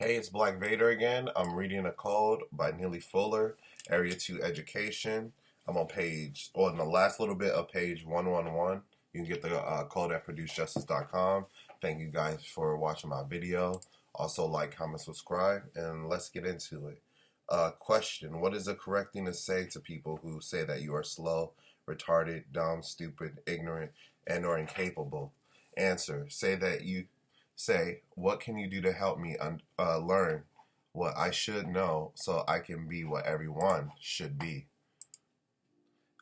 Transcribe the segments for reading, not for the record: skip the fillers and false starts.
Hey, it's Black Vader again. I'm reading a code by Neely Fuller, Area 2 Education. I'm on the last little bit of page 111. You can get the code at producejustice.com. Thank you guys for watching my video. Also, like, comment, subscribe, and let's get into it. Question: what is the correct thing to say to people who say that you are slow, retarded, dumb, stupid, ignorant, and or incapable? Answer: say, what can you do to help me learn what I should know so I can be what everyone should be?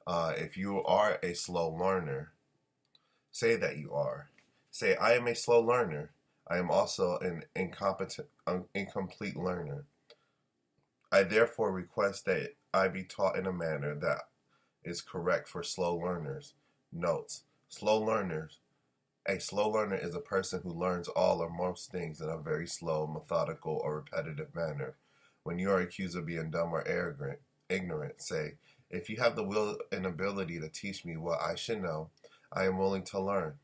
If you are a slow learner, say that you are. Say, I am a slow learner. I am also an incomplete learner. I therefore request that I be taught in a manner that is correct for slow learners. Notes: a slow learner is a person who learns all or most things in a very slow, methodical, or repetitive manner. When you are accused of being dumb or ignorant, say, if you have the will and ability to teach me what I should know, I am willing to learn.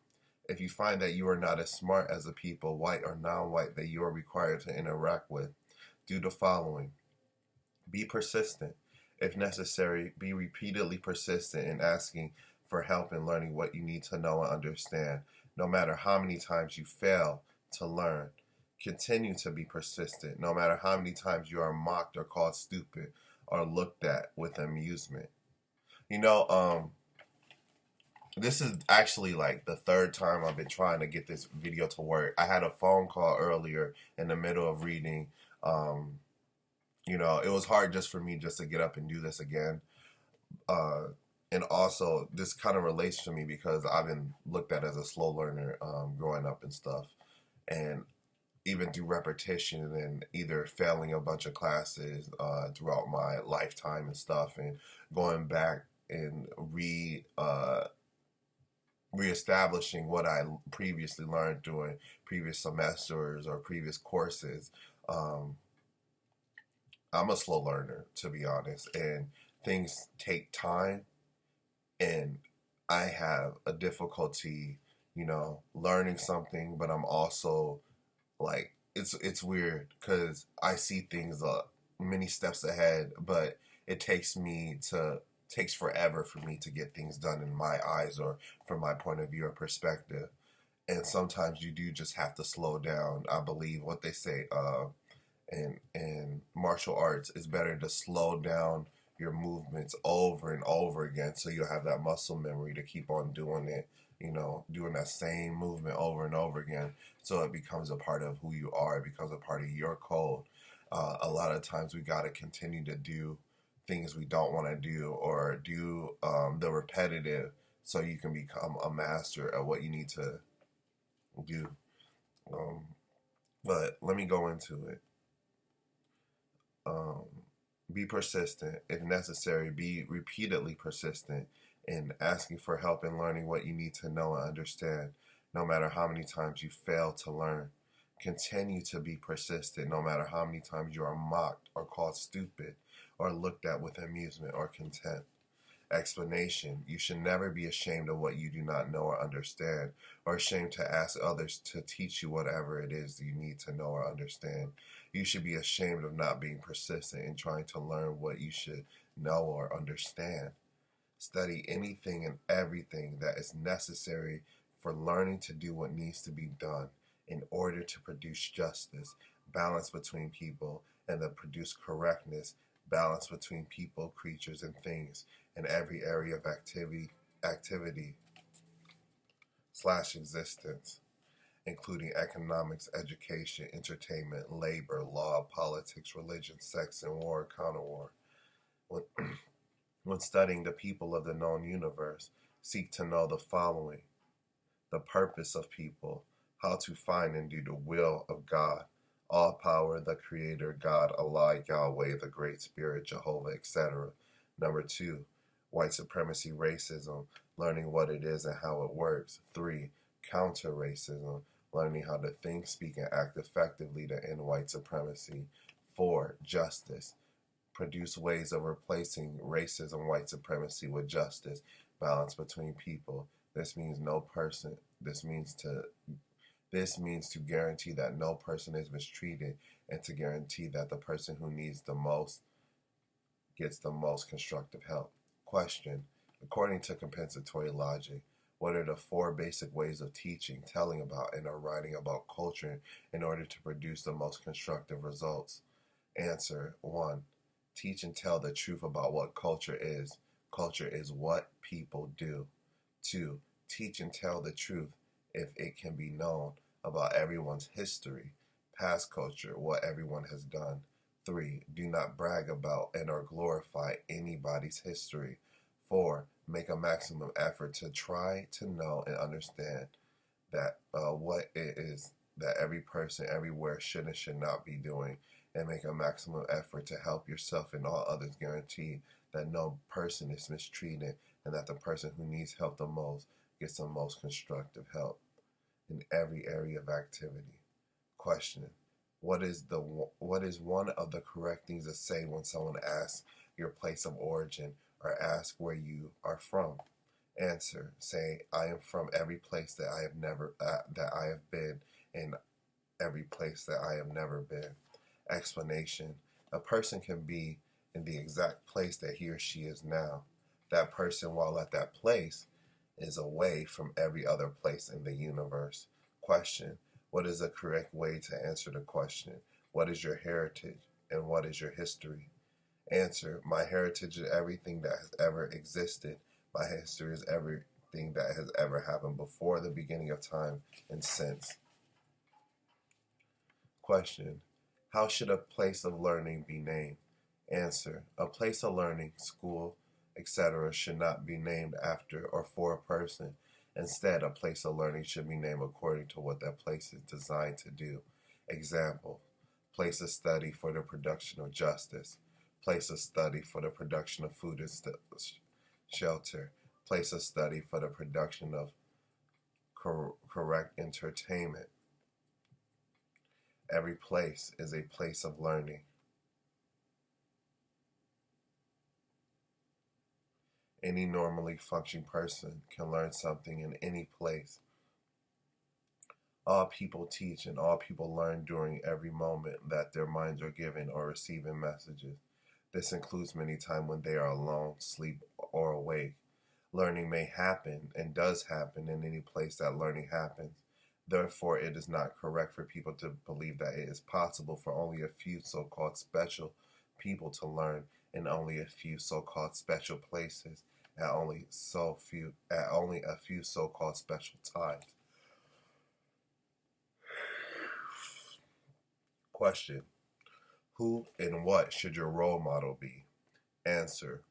If you find that you are not as smart as the people, white or non-white, that you are required to interact with, do the following. Be persistent. If necessary, be repeatedly persistent in asking for help in learning what you need to know and understand, no matter how many times you fail to learn. Continue to be persistent, no matter how many times you are mocked or called stupid or looked at with amusement. You know, this is actually like the third time I've been trying to get this video to work. I had a phone call earlier in the middle of reading. It was hard just for me just to get up and do this again. And also, this kind of relates to me because I've been looked at as a slow learner growing up and stuff. And even through repetition and either failing a bunch of classes throughout my lifetime and stuff, and going back and reestablishing what I previously learned during previous semesters or previous courses. I'm a slow learner, to be honest, and things take time, and I have a difficulty, learning something, but I'm also like, it's weird because I see things many steps ahead, but it takes forever for me to get things done in my eyes or from my point of view or perspective. And sometimes you do just have to slow down. I believe what they say in martial arts, it's better to slow down your movements over and over again so you'll have that muscle memory to keep on doing it, doing that same movement over and over again so it becomes a part of who you are. It becomes a part of your code. A lot of times we got to continue to do things we don't want to do or do the repetitive so you can become a master at what you need to do. But let me go into it. Be persistent. If necessary, be repeatedly persistent in asking for help and learning what you need to know and understand, no matter how many times you fail to learn. Continue to be persistent, no matter how many times you are mocked or called stupid or looked at with amusement or contempt. Explanation: you should never be ashamed of what you do not know or understand, or ashamed to ask others to teach you whatever it is you need to know or understand. You should be ashamed of not being persistent in trying to learn what you should know or understand. Study anything and everything that is necessary for learning to do what needs to be done in order to produce justice, balance between people, and to produce correctness, balance between people, creatures, and things in every area of activity/existence, including economics, education, entertainment, labor, law, politics, religion, sex, and war, counterwar. When, when studying the people of the known universe, seek to know the following: the purpose of people, how to find and do the will of God, all power, the Creator, God, Allah, Yahweh, the Great Spirit, Jehovah, etc. Number 2, white supremacy, racism, learning what it is and how it works. 3, counter racism, learning how to think, speak, and act effectively to end white supremacy. 4, justice, produce ways of replacing racism, white supremacy with justice, balance between people. This means to This means to guarantee that no person is mistreated and to guarantee that the person who needs the most gets the most constructive help. Question: according to compensatory logic, what are the four basic ways of teaching, telling about, and or writing about culture in order to produce the most constructive results? Answer: 1. Teach and tell the truth about what culture is. Culture is what people do. 2. Teach and tell the truth, if it can be known, about everyone's history, past culture, what everyone has done. 3. Do not brag about and or glorify anybody's history. 4. Make a maximum effort to try to know and understand that what it is that every person everywhere should and should not be doing, and make a maximum effort to help yourself and all others. Guarantee that no person is mistreated and that the person who needs help the most gets the most constructive help in every area of activity. Question: what is one of the correct things to say when someone asks your place of origin or asks where you are from? Answer: say, I am from every place that I have been, and every place that I have never been. Explanation: a person can be in the exact place that he or she is now. That person, while at that place, is away from every other place in the universe. Question: what is the correct way to answer the question? What is your heritage and what is your history? Answer: my heritage is everything that has ever existed. My history is everything that has ever happened before the beginning of time and since. Question: how should a place of learning be named? Answer: a place of learning, school, etc. should not be named after or for a person. Instead, a place of learning should be named according to what that place is designed to do. Example: place of study for the production of justice. Place of study for the production of food and shelter. Place of study for the production of correct entertainment. Every place is a place of learning. Any normally functioning person can learn something in any place. All people teach and all people learn during every moment that their minds are given or receiving messages. This includes many times when they are alone, asleep, or awake. Learning may happen and does happen in any place that learning happens. Therefore, it is not correct for people to believe that it is possible for only a few so-called special people to learn in only a few so-called special places at only a few so-called special times. Question: who and what should your role model be? Answer: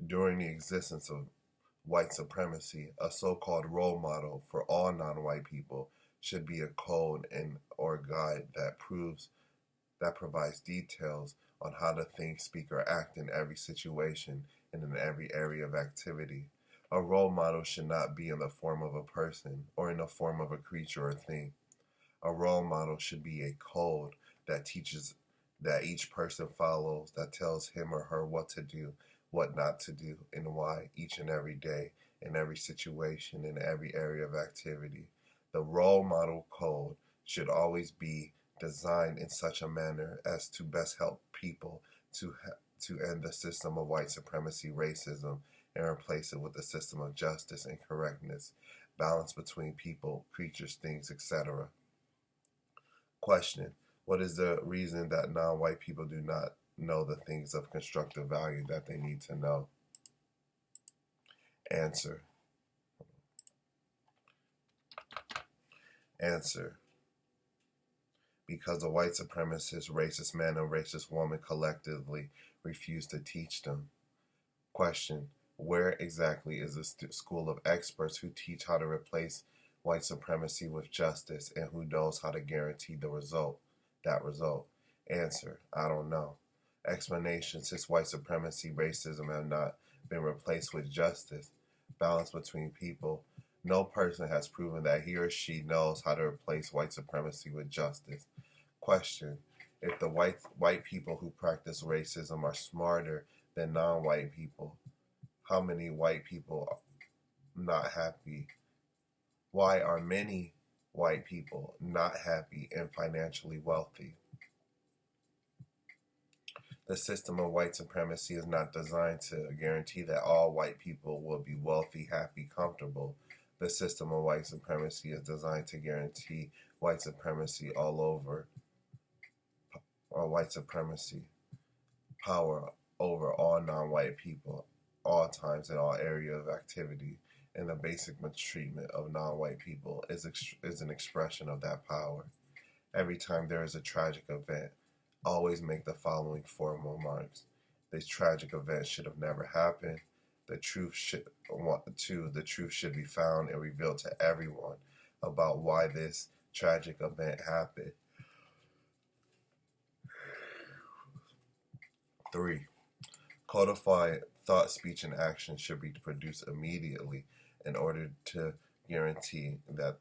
during the existence of white supremacy, a so-called role model for all non-white people should be a code and or guide that provides details on how to think, speak, or act in every situation and in every area of activity. A role model should not be in the form of a person or in the form of a creature or thing. A role model should be a code that teaches, that each person follows, that tells him or her what to do, what not to do, and why each and every day, in every situation, in every area of activity. The role model code should always be designed in such a manner as to best help people to end the system of white supremacy, racism, and replace it with a system of justice and correctness, balance between people, creatures, things, etc. Question: what is the reason that non-white people do not know the things of constructive value that they need to know? Answer: because the white supremacist, racist man and racist woman collectively refuse to teach them. Question: where exactly is the school of experts who teach how to replace white supremacy with justice and who knows how to guarantee that result? Answer: I don't know. Explanation: since white supremacy, racism have not been replaced with justice, balance between people, no person has proven that he or she knows how to replace white supremacy with justice. Question: if the white people who practice racism are smarter than non-white people, how many white people are not happy? Why are many white people not happy and financially wealthy. The system of white supremacy is not designed to guarantee that all white people will be wealthy, happy, comfortable. The system of white supremacy is designed to guarantee white supremacy all over, or white supremacy, power over all non-white people, all times and all areas of activity, and the basic mistreatment of non-white people is an expression of that power. Every time there is a tragic event, always make the following four remarks. This tragic event should have never happened. The truth should be found and revealed to everyone about why this tragic event happened. 3. Codified thought, speech, and action should be produced immediately in order to guarantee that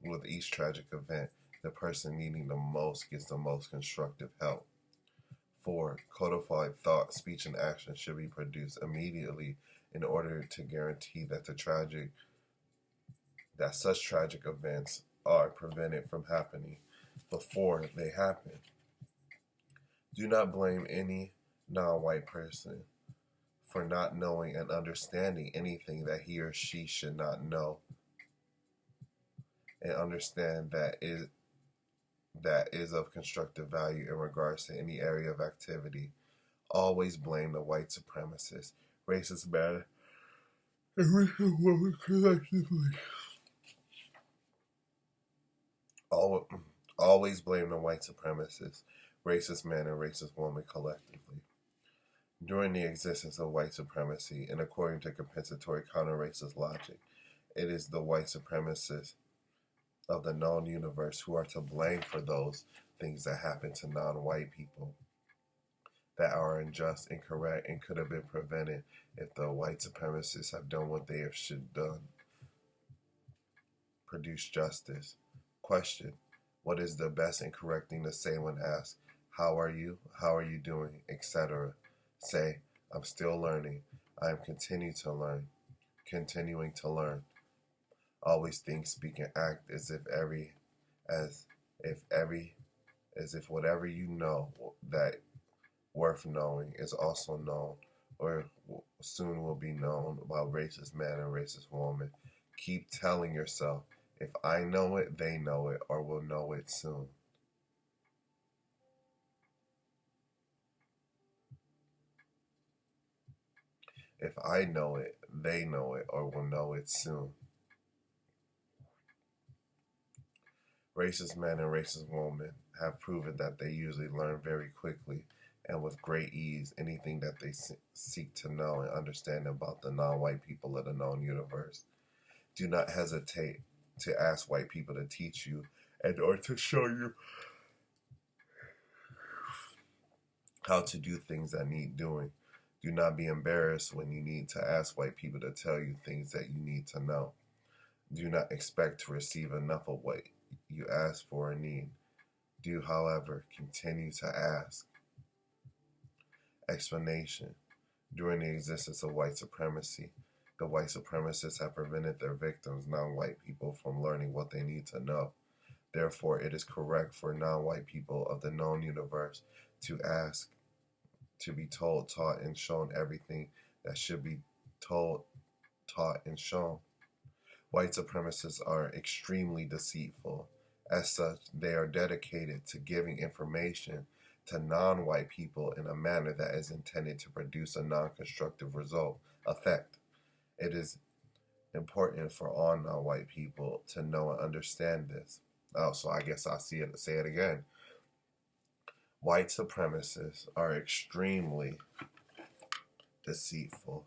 with each tragic event, the person needing the most gets the most constructive help. 4. Codified thought, speech, and action should be produced immediately in order to guarantee that such tragic events are prevented from happening before they happen. Do not blame any non-white person for not knowing and understanding anything that he or she should not know, and understand that is of constructive value in regards to any area of activity. Always blame the white supremacist, racist man, and racist woman collectively. Always blame the white supremacist, racist man, and racist woman collectively. During the existence of white supremacy, and according to compensatory counter-racist logic, it is the white supremacists of the known universe who are to blame for those things that happen to non-white people that are unjust, incorrect, and could have been prevented if the white supremacists have done what they should have done. Produce justice. Question: what is the best and correct thing to say when asked, how are you doing, etc.? Say, I'm still learning. I am continuing to learn. Always think, speak, and act as if whatever you know that worth knowing is also known, or soon will be known by racist man and racist woman. Keep telling yourself, if I know it, they know it, or will know it soon. If I know it, they know it, or will know it soon. Racist men and racist women have proven that they usually learn very quickly and with great ease anything that they seek to know and understand about the non-white people of the known universe. Do not hesitate to ask white people to teach you and or to show you how to do things that need doing. Do not be embarrassed when you need to ask white people to tell you things that you need to know. Do not expect to receive enough of what you ask for or need. Do, however, continue to ask. Explanation. During the existence of white supremacy, the white supremacists have prevented their victims, non-white people, from learning what they need to know. Therefore, it is correct for non-white people of the known universe to ask, to be told, taught, and shown everything that should be told, taught, and shown. White supremacists are extremely deceitful. As such, they are dedicated to giving information to non-white people in a manner that is intended to produce a non-constructive effect. It is important for all non-white people to know and understand this. So I guess I'll say it again. White supremacists are extremely deceitful.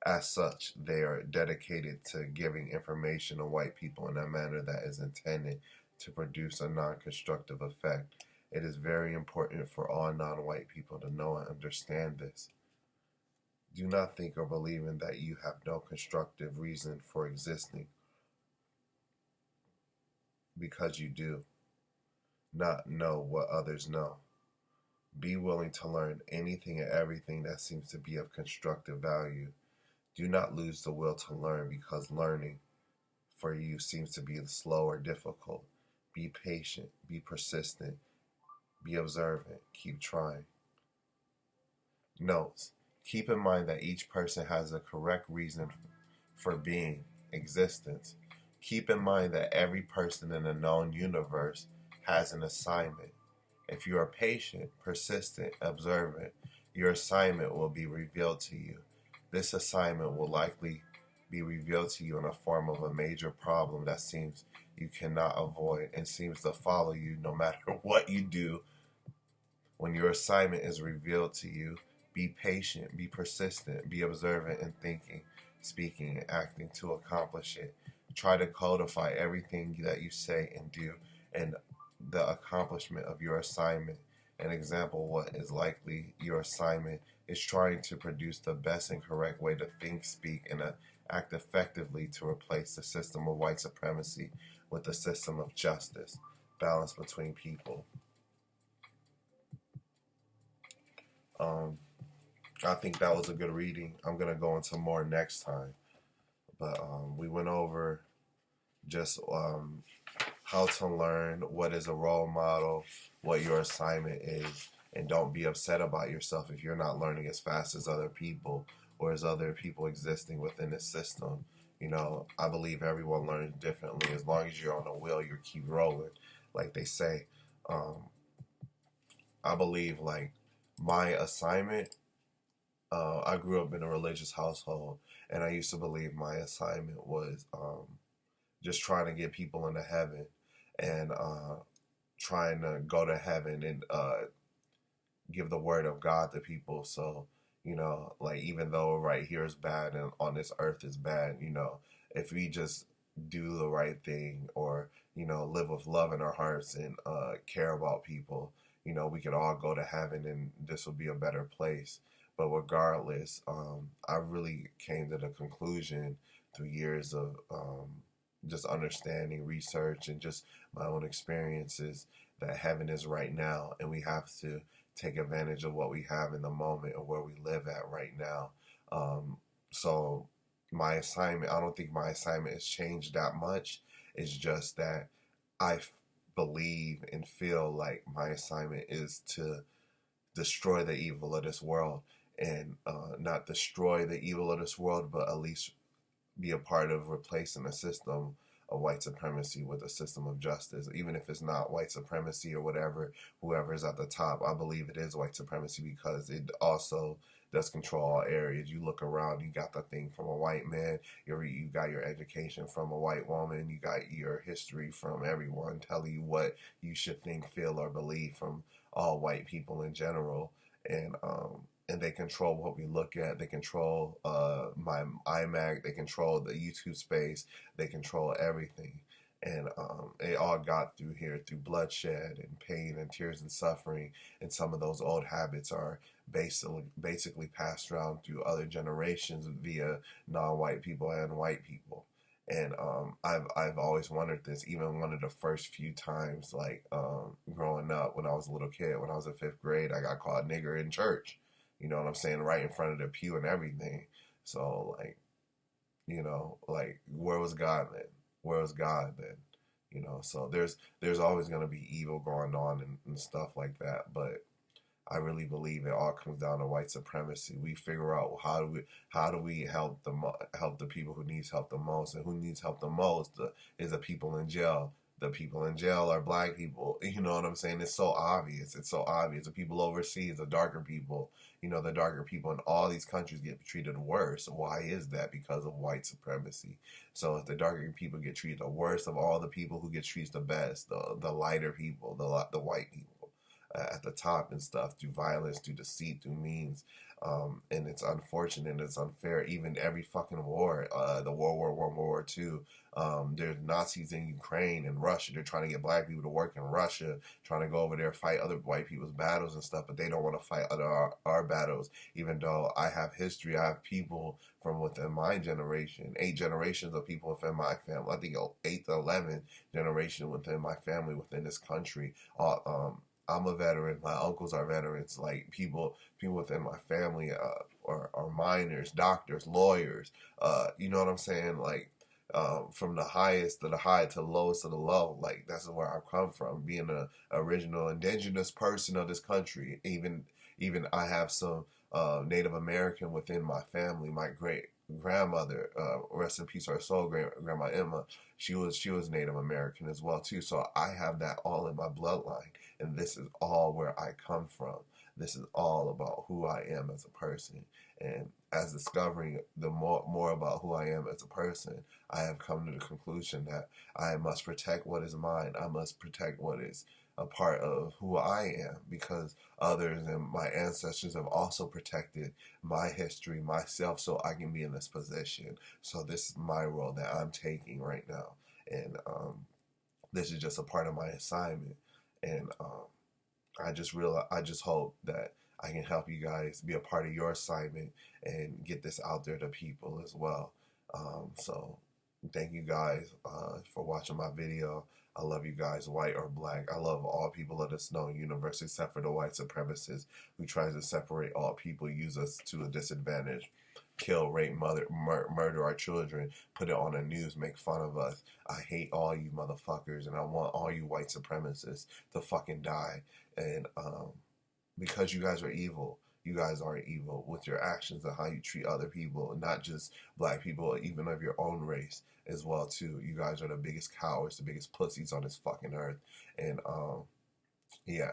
As such, they are dedicated to giving information to white people in a manner that is intended to produce a non-constructive effect. It is very important for all non-white people to know and understand this. Do not think or believe in that you have no constructive reason for existing, because you do not know what others know. Be willing to learn anything and everything that seems to be of constructive value. Do not lose the will to learn, because learning for you seems to be slow or difficult. Be patient, be persistent, be observant, keep trying. Notes. Keep in mind that each person has a correct reason for being, existence. Keep in mind that every person in the known universe has an assignment. If you are patient, persistent, observant, your assignment will be revealed to you. This assignment will likely be revealed to you in the form of a major problem that seems you cannot avoid and seems to follow you no matter what you do. When your assignment is revealed to you, be patient, be persistent, be observant in thinking, speaking, and acting to accomplish it. Try to codify everything that you say and do and the accomplishment of your assignment. An example of what is likely your assignment is trying to produce the best and correct way to think, speak, and act effectively to replace the system of white supremacy with the system of justice, balance between people. I think that was a good reading. I'm going to go into more next time. But we went over just how to learn, what is a role model, what your assignment is, and don't be upset about yourself if you're not learning as fast as other people or as other people existing within the system. You know, I believe everyone learns differently. As long as you're on the wheel, you keep rolling, like they say. I believe, like, my assignment, I grew up in a religious household, and I used to believe my assignment was just trying to get people into heaven and trying to go to heaven and give the word of God to people. So, you know, like, even though right here is bad and on this earth is bad, you know, if we just do the right thing or, you know, live with love in our hearts and care about people, you know, we could all go to heaven and this will be a better place. But regardless, I really came to the conclusion through years of just understanding, research, and just my own experiences that heaven is right now, and we have to take advantage of what we have in the moment and where we live at right now. So my assignment, I don't think my assignment has changed that much. It's just that I believe and feel like my assignment is to destroy the evil of this world, and not destroy the evil of this world, but at least be a part of replacing a system of white supremacy with a system of justice. Even if it's not white supremacy or whatever, whoever is at the top, I believe it is white supremacy because it also does control all areas. You look around, you got the thing from a white man, you got your education from a white woman, you got your history from everyone telling you what you should think, feel, or believe from all white people in general. And they control what we look at. They control my iMac. They control the YouTube space. They control everything. And it all got through here through bloodshed and pain and tears and suffering. And some of those old habits are basically passed around through other generations via non-white people and white people. And I've always wondered this. Even one of the first few times, like growing up when I was a little kid, when I was in 5th grade, I got called nigger in church. You know what I'm saying? Right in front of the pew and everything. So, like, you know, like, where was God then? Where was God then? You know, so there's always going to be evil going on and stuff like that. But I really believe it all comes down to white supremacy. We figure out how do we help the people who needs help the most, and who needs help the most is the people in jail. The people in jail are black people. You know what I'm saying? It's so obvious. It's so obvious. The people overseas, the darker people, you know, the darker people in all these countries get treated worse. Why is that? Because of white supremacy. So if the darker people get treated the worst of all the people, who get treated the best? The lighter people, the white people at the top and stuff, through violence, through deceit, through means. And it's unfortunate and it's unfair. Even every fucking war, the World War I, World War II, there's Nazis in Ukraine and Russia. They're trying to get black people to work in Russia, trying to go over there, fight other white people's battles and stuff, but they don't want to fight our battles. Even though I have history, I have people from within my generation, 8 generations of people within my family. I think 8 to 11 generations within my family, within this country. I'm a veteran. My uncles are veterans. Like, people within my family are miners, doctors, lawyers. You know what I'm saying? Like, from the highest to the high to the lowest of the low. Like, that's where I've come from, being an original indigenous person of this country. Even I have some Native American within my family. My great grandmother, rest in peace, her soul, Grandma Emma, she was Native American as well too. So I have that all in my bloodline, and this is all where I come from. This is all about who I am as a person. And as discovering the more about who I am as a person, I have come to the conclusion that I must protect what is mine. I must protect what is a part of who I am, because others and my ancestors have also protected my history, myself, so I can be in this position. So this is my role that I'm taking right now. And this is just a part of my assignment. And I just hope that I can help you guys be a part of your assignment and get this out there to people as well. So thank you guys for watching my video. I love you guys, white or black. I love all people of this known universe, except for the white supremacists who tries to separate all people, use us to a disadvantage, kill, rape, murder our children, put it on the news, make fun of us. I hate all you motherfuckers, and I want all you white supremacists to fucking die. And because you guys are evil. You guys are evil with your actions and how you treat other people, not just black people, even of your own race as well too. You guys are the biggest cowards, the biggest pussies on this fucking earth. And yeah,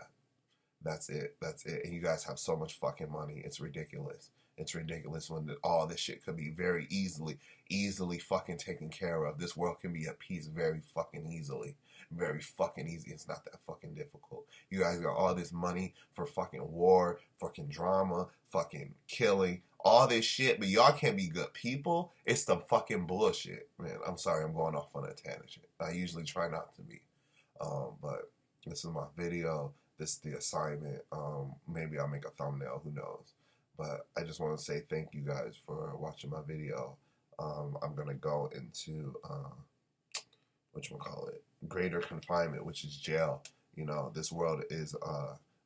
that's it. That's it. And you guys have so much fucking money. It's ridiculous. It's ridiculous when all this shit could be very easily fucking taken care of. This world can be at peace very fucking easily. Very fucking easy. It's not that fucking difficult. You guys got all this money for fucking war, fucking drama, fucking killing, all this shit, but y'all can't be good people. It's the fucking bullshit. Man, I'm sorry I'm going off on a tangent. I usually try not to be. But this is my video. This is the assignment. Maybe I'll make a thumbnail. Who knows? But I just want to say thank you guys for watching my video. I'm going to go into, whatchamacallit, greater confinement, which is jail. You know, this world is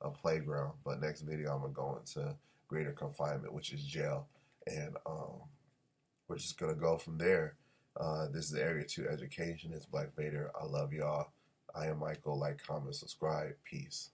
a playground. But next video, I'm going to go into greater confinement, which is jail. And we're just going to go from there. This is Area 2 Education. It's Black Vader. I love y'all. I am Michael. Like, comment, subscribe. Peace.